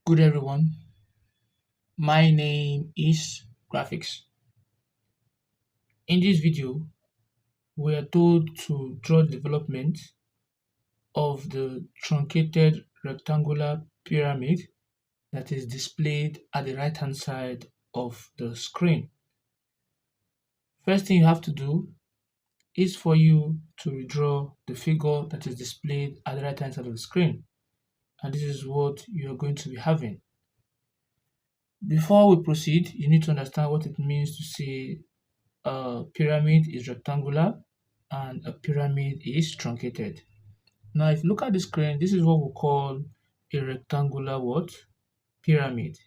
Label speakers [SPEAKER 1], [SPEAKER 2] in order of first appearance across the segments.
[SPEAKER 1] Good everyone, my name is Graphics. In this video, we are told to draw the development of the truncated rectangular pyramid that is displayed at the right hand side of the screen. First thing you have to do is for you to redraw the figure that is displayed at the right hand side of the screen, and this is what you are going to be having. Before we proceed, you need to understand what it means to say a pyramid is rectangular and a pyramid is truncated. Now, if you look at the screen, this is what we call a rectangular what? Pyramid.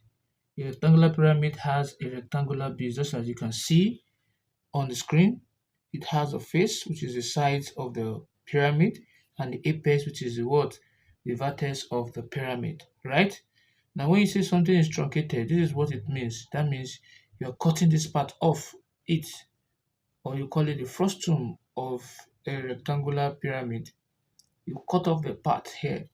[SPEAKER 1] A rectangular pyramid has a rectangular base, just as you can see on the screen. It has a face, which is the sides of the pyramid, and the apex, which is the what? The vertex of the pyramid, right? Now, when you say something is truncated, this is what it means. That means you're cutting this part off it, or you call it the frustum of a rectangular pyramid. You cut off the part here.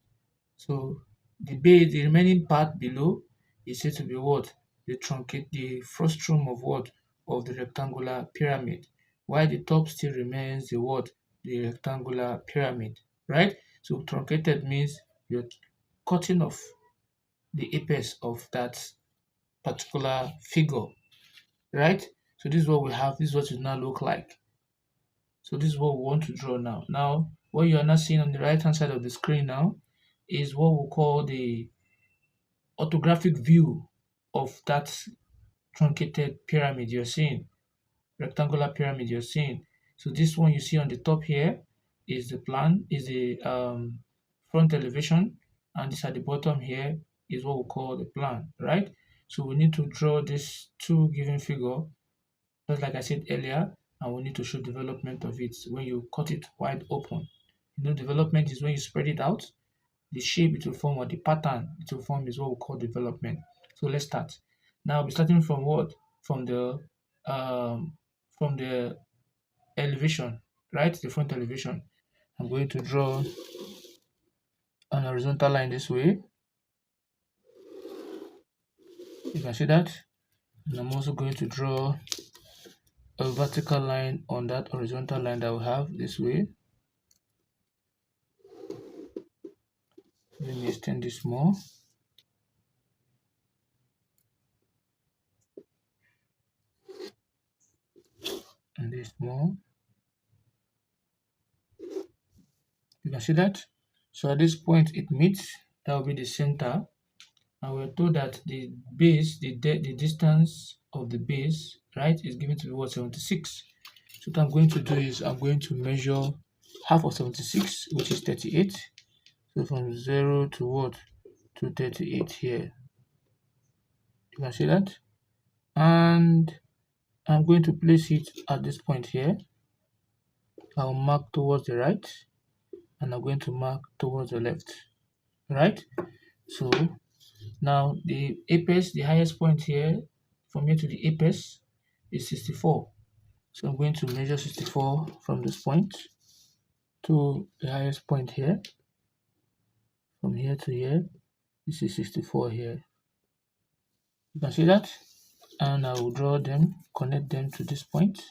[SPEAKER 1] So the base, the remaining part below is said to be what? The frustum of what? Of the rectangular pyramid. While the top still remains the what? The rectangular pyramid, right? So truncated means you're cutting off the apex of that particular figure, right? So this is what we have. This is what it now look like. So this is what we want to draw now. Now, what you are now seeing on the right hand side of the screen now is what we call the orthographic view of that truncated pyramid you're seeing, rectangular pyramid you're seeing. So this one you see on the top here is the plan, is the front elevation, and this at the bottom here is what we call the plan, right? So we need to draw these two given figure, just like I said earlier, and we need to show development of it when you cut it wide open. Development is when you spread it out, the shape it will form or the pattern it will form is what we call development. So let's start. Now we're starting from what? Um, from the elevation, right? The front elevation. I'm going to draw an horizontal line this way. You can see that. And I'm also going to draw a vertical line on that horizontal line that we have this way. Let me extend this more. And this more. You can see that. So at this point it meets. That will be the center. And we're told that the base, the distance of the base, right, is given to be what? 76. So what I'm going to do is I'm going to measure half of 76, which is 38. So from 0 to what? To 38 here. You can see that. And I'm going to place it at this point here. I'll mark towards the right, and I'm going to mark towards the left, right? So now the apex, the highest point here, from here to the apex is 64. So I'm going to measure 64 from this point to the highest point here. From here to here, this is 64 here. You can see that. And I will draw them, connect them to this point.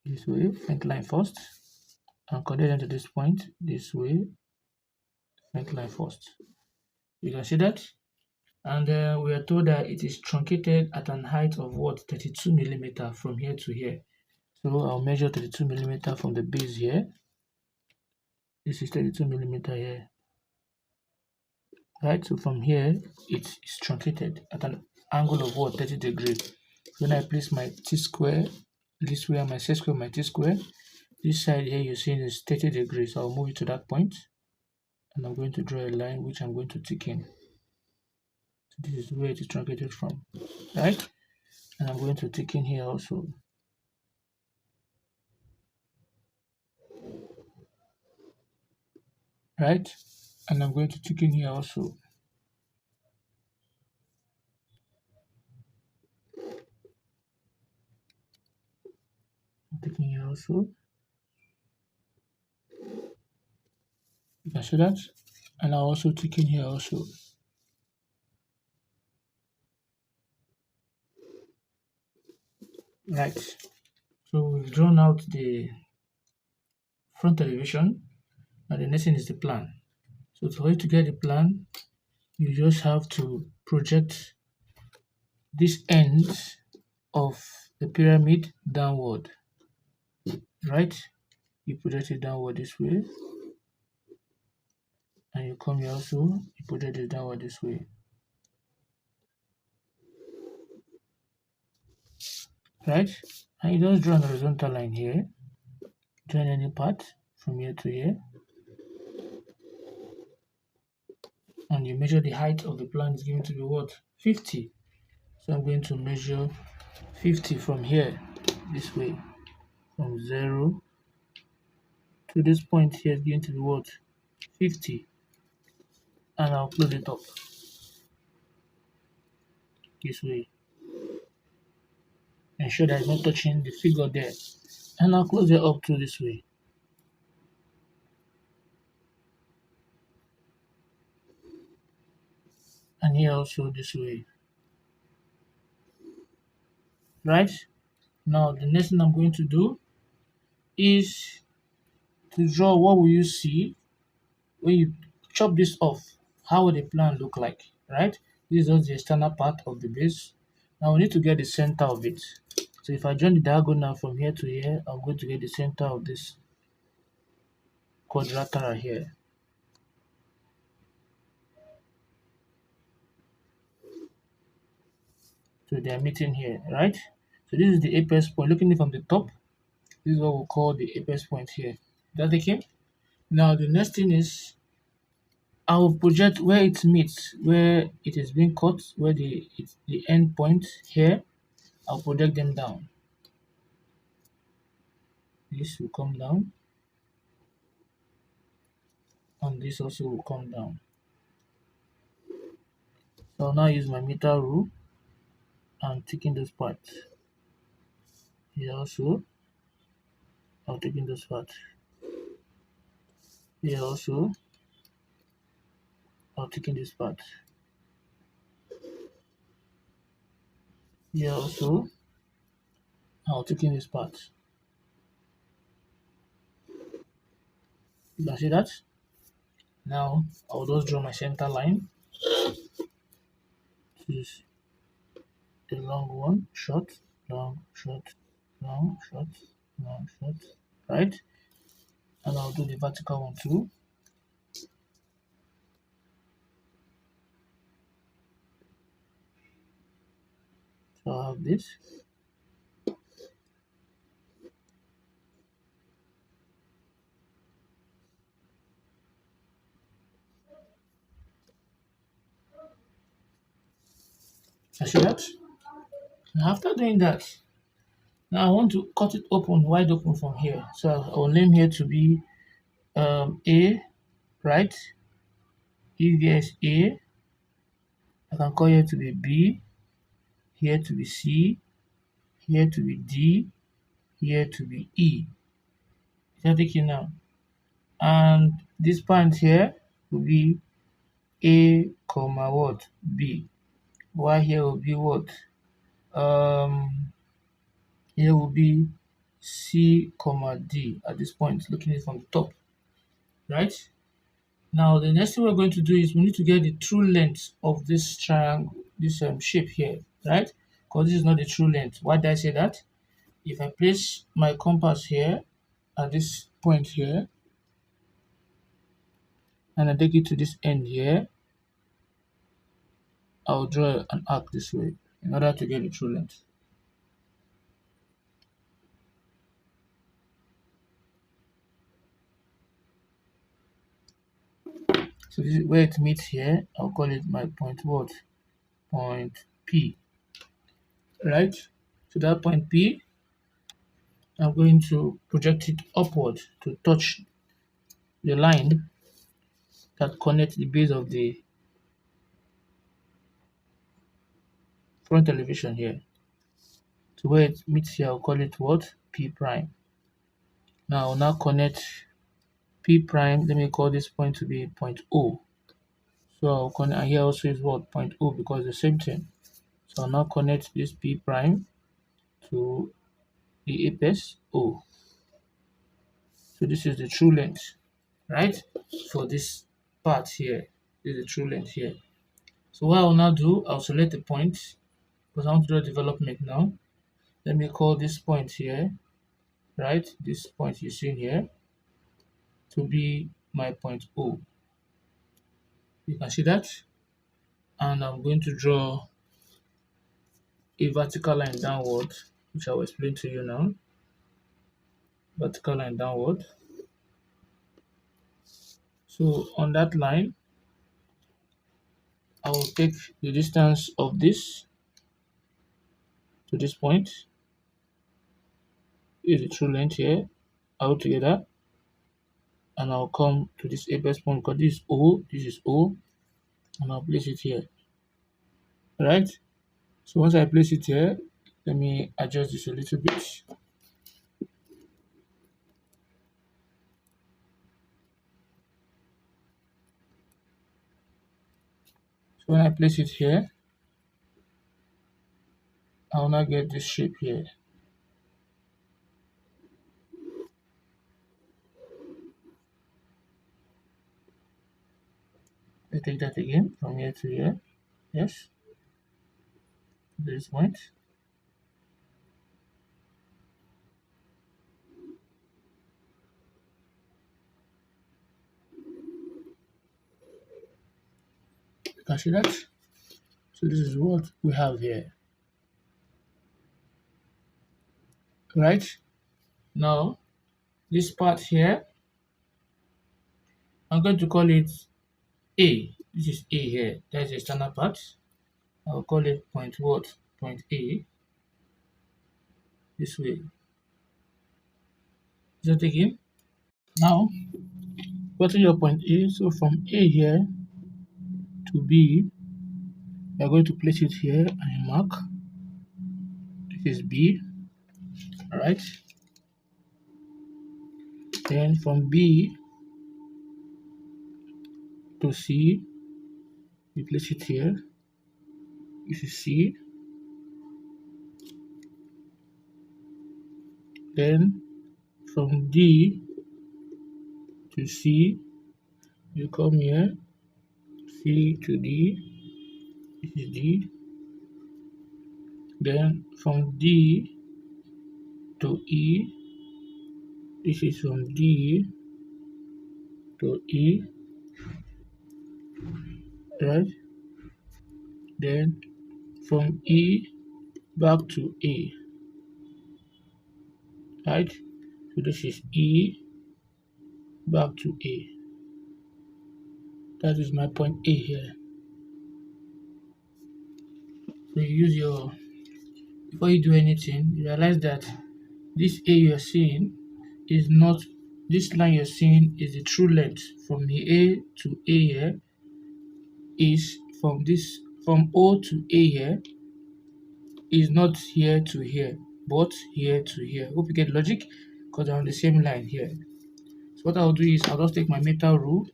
[SPEAKER 1] This way, front line first. And connect them to this point, this way, front line first. You can see that. And we are told that it is truncated at an height of what? 32 millimeter from here to here. So I'll measure 32 millimeter from the base here. This is 32 millimeter here. Right, so from here it is truncated at an angle of what? 30 degrees. When I place my t-square this way and my set square, my t-square, this side here you're seeing is 30 degrees. So I'll move it to that point, and I'm going to draw a line which I'm going to tick in. So this is where it is truncated from, right? And I'm going to tick in here also. Right? And I'm going to tick in here also. I'm ticking here also. You can see that. And I'll also take in here also. Right. So we've drawn out the front elevation. Now the next thing is the plan. So for you to get the plan, you just have to project this ends of the pyramid downward, right? You project it downward this way, and you come here also, you project it downward this way, right? And you just draw an horizontal line here, join any part from here to here, and you measure the height of the plan is given to be what? 50. So I'm going to measure 50 from here, this way, from 0 to this point here is going to be what? 50. And I'll close it up this way. Ensure that it's not touching the figure there. And I'll close it up to this way. And here also this way. Right? Now the next thing I'm going to do is to draw what will you see when you chop this off. How will the plan look like? Right? This is just the external part of the base. Now we need to get the center of it. So if I join the diagonal from here to here, I'm going to get the center of this quadrilateral here. So they are meeting here, right? So this is the apex point. Looking from the top, this is what we'll call the apex point here. That's the key. Now the next thing is I will project where it meets, where it is being cut, where the end point here. I'll project them down. This will come down, and this also will come down. So I'll now use my meter rule and taking those parts. Here also, I'll taking those parts. Here also, I'll taking this part. Here also, I'll taking this part. You can see that? Now I'll just draw my center line. This is the long one, short, long, short, long, short, long, short, right? And I'll do the vertical one too. So I'll have this. I see that? Now after doing that, now I want to cut it open, wide open from here. So I'll name here to be A, right? If there is A, I can call here to be B, here to be C, here to be D, here to be E. Is that okay now? And this point here will be A comma what? B. While here will be what? Here will be C comma D at this point, looking at it from the top, right? Now the next thing we're going to do is we need to get the true length of this triangle, this shape here, right? Because this is not the true length. Why did I say that? If I place my compass here at this point here, and I take it to this end here, I'll draw an arc this way in order to get the true length. So this is where it meets here. I'll call it my point what? Point P. Right? So that point P, I'm going to project it upward to touch the line that connects the base of the front elevation here. So where it meets here, I'll call it what? P prime. Now I'll now connect P prime. Let me call this point to be point O. So I'll connect, and here also is what? Point O, because the same thing. So I'll now connect this P prime to the apex O. So this is the true length, right? For this part here, this is the true length here. So what I'll now do, I'll select the point because I want to do a development now. Let me call this point here, right? This point you see here to be my point O. You can see that. And I'm going to draw a vertical line downward, which I will explain to you now. Vertical line downward. So on that line, I will take the distance of this to this point. Is the true length here altogether, and I'll come to this apex point because this is O, and I'll place it here. Right? So once I place it here, let me adjust this a little bit. So when I place it here, I'll now get this shape here. I take that again from here to here. Yes, to this point. You can see that. So this is what we have here. Right? Now, this part here, I'm going to call it A. This is A here. That's the external part. I'll call it point what? Point A. This way. Is that again? Now, go to your point A. So from A here to B, you're going to place it here and mark. This is B. Alright. Then from B to C, you place it here. This is C. Then from D to C, you come here. C to D. This is D. Then from D to E, this is from D to E, right? Then from E back to A, right? So this is E back to A. That is my point A here. So you use your, before you do anything, you realize that this A you're seeing is not, this line you're seeing is the true length from the A to A here, is from this, from O to A here, is not here to here, but here to here. Hope you get logic because they're on the same line here. So what I'll do is I'll just take my metal rule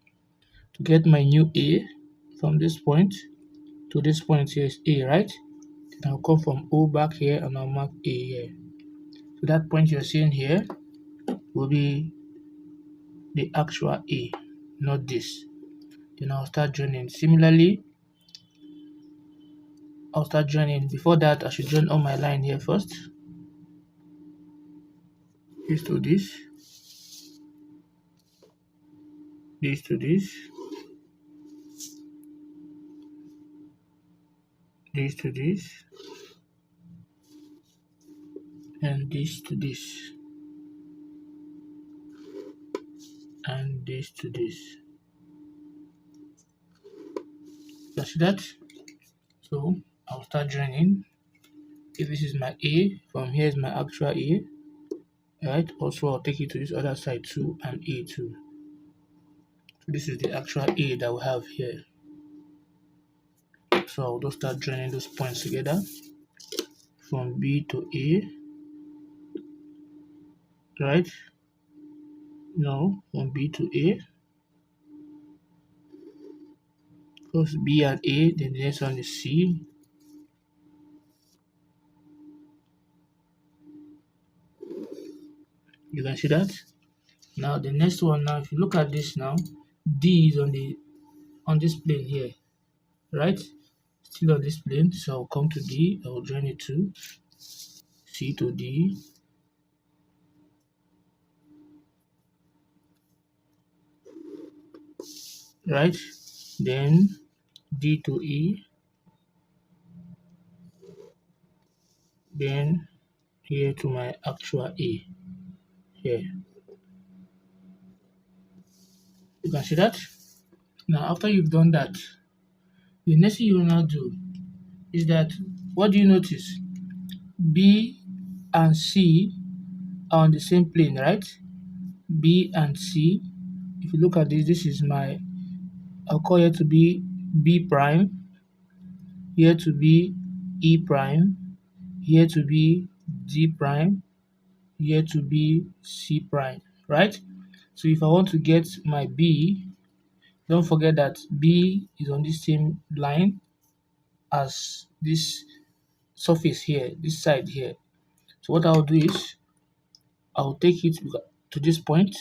[SPEAKER 1] to get my new A from this point to this point here is A, right? Then I'll come from O back here and I'll mark A here. So that point you're seeing here will be the actual A, not this. Then I'll start joining. Similarly, I'll start joining. Before that, I should join on my line here first. This to this to this to this, and this to this, and this to this. You see that? So I'll start joining. If this is my A, from here is my actual A, right? Also, I'll take it to this other side too, and A too. So this is the actual A that we have here. So I'll just start joining those points together from B to A, right? Now from B to A, First B and A, then the next one is C. You can see that. Now the next one, now if you look at this now, D is on this plane here, right? Still on this plane, so I'll come to D, I'll join it to C to D, right? Then D to E, then here to my actual A here. You can see that. Now after you've done that, the next thing you will now do is that, what do you notice? B and C are on the same plane, right? B and C. If you look at this, this is my, I'll call here to be B prime, here to be E prime, here to be D prime, here to be C prime, right? So if I want to get my B, don't forget that B is on the same line as this surface here, this side here. So what I'll do is I'll take it to this point,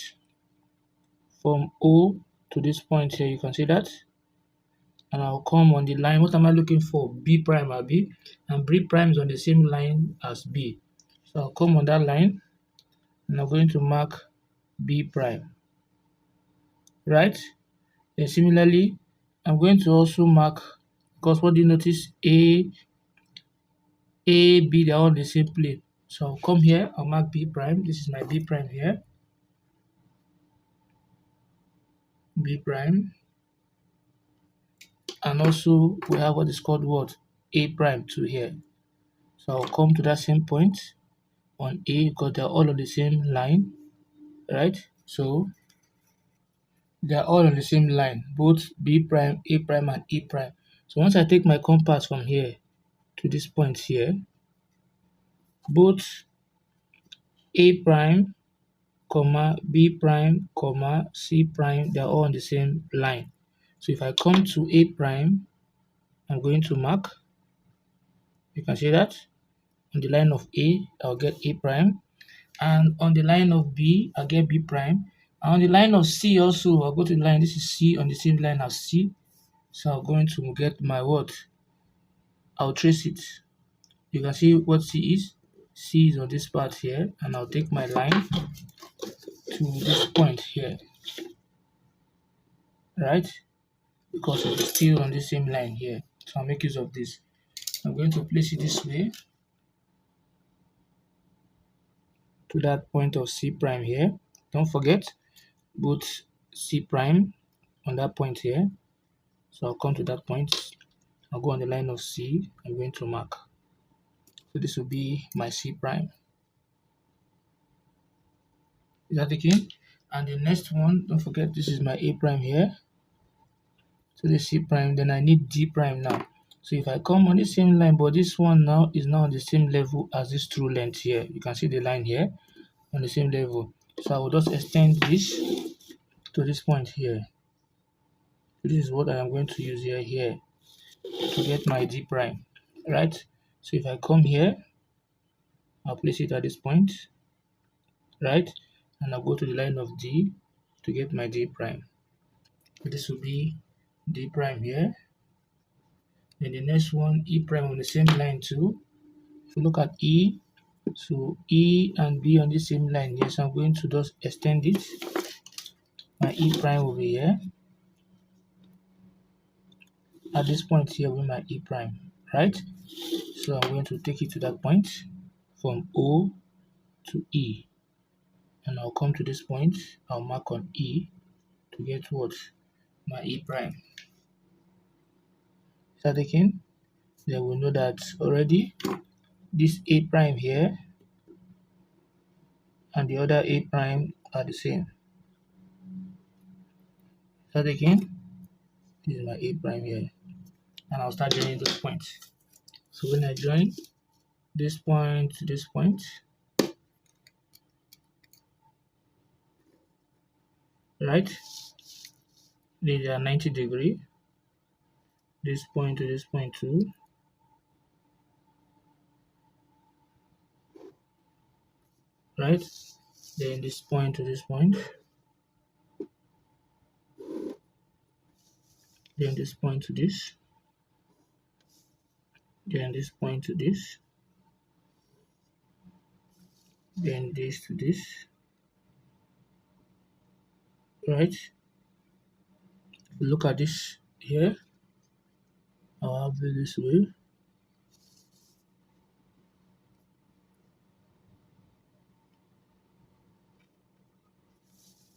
[SPEAKER 1] from O to this point here, you can see that, and I'll come on the line. What am I looking for? B prime or B, and B prime is on the same line as B. So I'll come on that line and I'm going to mark B prime, right? Then similarly, I'm going to also mark, because what do you notice? B, they're all on the same plane. So I'll come here, I'll mark B prime. This is my B prime here. B prime. And also we have what is called what? A prime to here. So I'll come to that same point on A, because they're all on the same line, right? So they're all on the same line, both B prime, A prime, and E prime. So once I take my compass from here to this point here, both A prime, comma, B prime, comma, C prime, they're all on the same line. So if I come to A prime, I'm going to mark, you can see that, on the line of A, I'll get A prime, and on the line of B, I'll get B prime, and on the line of C also, I'll go to the line, this is C, on the same line as C, so I'm going to get my what? I'll trace it. You can see what C is. C is on this part here, and I'll take my line to this point here, right? Because it's still on the same line here. So I'll make use of this. I'm going to place it this way to that point of C prime here. Don't forget, both C prime on that point here. So I'll come to that point. I'll go on the line of C. I'm going to mark. So this will be my C prime. Is that okay? And the next one, don't forget, this is my A prime here. So the C prime, then I need D prime now. So if I come on the same line, but this one now is now on the same level as this true length here. You can see the line here on the same level. So I will just extend this to this point here. So this is what I am going to use here to get my D prime, right? So if I come here, I'll place it at this point, right? And I'll go to the line of D to get my D prime. This will be D prime here. Then the next one, E prime on the same line too. If you look at E, so E and B on the same line. Yes, I'm going to just extend it. My E prime will be here. At this point here with my E prime, right? So I'm going to take it to that point from O to E. And I'll come to this point. I'll mark on E to get what? My E prime. Is that again? Then we know that already this A prime here and the other A prime are the same. Is that again? This is my A prime here. And I'll start joining those points. So when I join this point to this point, right? These are 90 degree. this point to this point too, right? Then this point to this point, then this point to this, then this point to this, then this to this, right? Look at this here. I'll have it this way,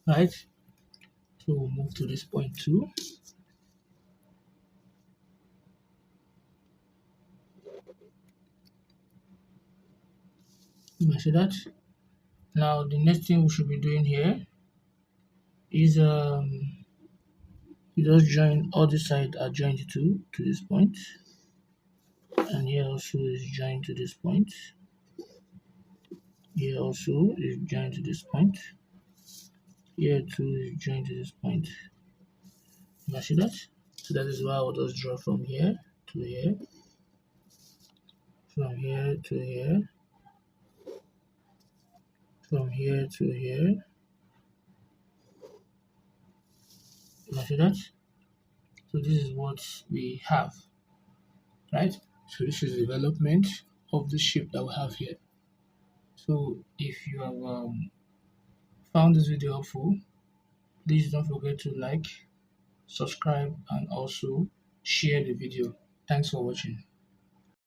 [SPEAKER 1] right? So we'll move to this point too. You can see that. Now the next thing we should be doing here is you just join all the sides are joined to this point, and here also is joined to this point. Here also is joined to this point. Here too is joined to this point. You can see that. So that is why I'll just draw from here to here, from here to here, from here to here. You can see that. So this is what we have, right? So this is the development of the shape that we have here. So if you have found this video helpful, please don't forget to like, subscribe, and also share the video. Thanks for watching.